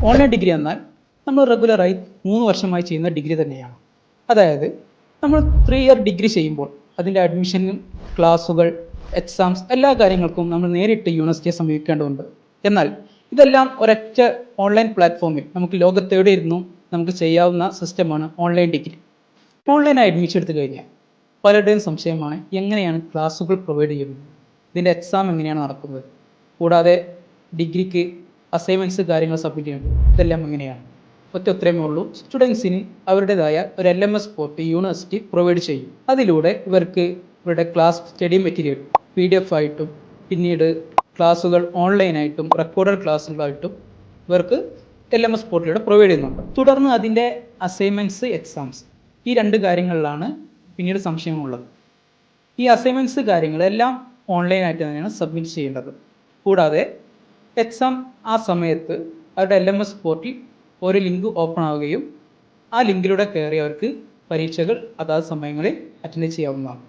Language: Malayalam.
ഓൺലൈൻ ഡിഗ്രി എന്നാൽ നമ്മൾ റെഗുലറായി 3 വർഷമായി ചെയ്യുന്ന ഡിഗ്രി തന്നെയാണ്. അതായത് നമ്മൾ 3 ഇയർ ഡിഗ്രി ചെയ്യുമ്പോൾ അതിൻ്റെ അഡ്മിഷനും ക്ലാസ്സുകൾ, എക്സാംസ് എല്ലാ കാര്യങ്ങൾക്കും നമ്മൾ നേരിട്ട് യൂണിവേഴ്സിറ്റിയെ സമീപിക്കേണ്ടതുണ്ട്. എന്നാൽ ഇതെല്ലാം ഒരൊറ്റ ഓൺലൈൻ പ്ലാറ്റ്ഫോമിൽ നമുക്ക് ലോകത്തെവിടെ ഇരുന്നും നമുക്ക് ചെയ്യാവുന്ന സിസ്റ്റമാണ് ഓൺലൈൻ ഡിഗ്രി. ഓൺലൈനായി അഡ്മിഷൻ എടുത്തു കഴിഞ്ഞാൽ പലരുടെയും സംശയമാണ് എങ്ങനെയാണ് ക്ലാസ്സുകൾ പ്രൊവൈഡ് ചെയ്യുന്നത്, ഇതിൻ്റെ എക്സാം എങ്ങനെയാണ് നടക്കുന്നത്, കൂടാതെ ഡിഗ്രിക്ക് അസൈൻമെൻറ്റ്സ് കാര്യങ്ങൾ സബ്മിറ്റ് ചെയ്യുന്നത് ഇതെല്ലാം എങ്ങനെയാണ്. ഒറ്റ ഉത്തരമേ ഉള്ളൂ, സ്റ്റുഡൻസിന് അവരുടേതായ ഒരു LMS പോർട്ട് യൂണിവേഴ്സിറ്റി പ്രൊവൈഡ് ചെയ്യും. അതിലൂടെ ഇവർക്ക് ഇവരുടെ ക്ലാസ് സ്റ്റഡി മെറ്റീരിയൽ PDF ആയിട്ടും പിന്നീട് ക്ലാസ്സുകൾ ഓൺലൈനായിട്ടും റെക്കോർഡഡ് ക്ലാസ്സുകളായിട്ടും ഇവർക്ക് LMS പോർട്ടിലൂടെ പ്രൊവൈഡ് ചെയ്യുന്നുണ്ട്. തുടർന്ന് അതിൻ്റെ അസൈൻമെൻറ്റ്സ്, എക്സാംസ് ഈ 2 കാര്യങ്ങളിലാണ് പിന്നീട് സംശയമുള്ളത്. ഈ അസൈൻമെൻറ്റ്സ് കാര്യങ്ങളെല്ലാം ഓൺലൈനായിട്ട് തന്നെയാണ് സബ്മിറ്റ് ചെയ്യേണ്ടത്. കൂടാതെ എക്സാം ആ സമയത്ത് അവരുടെ LMS പോർട്ടിൽ ഒരു ലിങ്ക് ഓപ്പൺ ആവുകയും ആ ലിങ്കിലൂടെ കയറി അവർക്ക് പരീക്ഷകൾ അതാത് സമയങ്ങളിൽ അറ്റൻഡ് ചെയ്യാവുന്നതാണ്.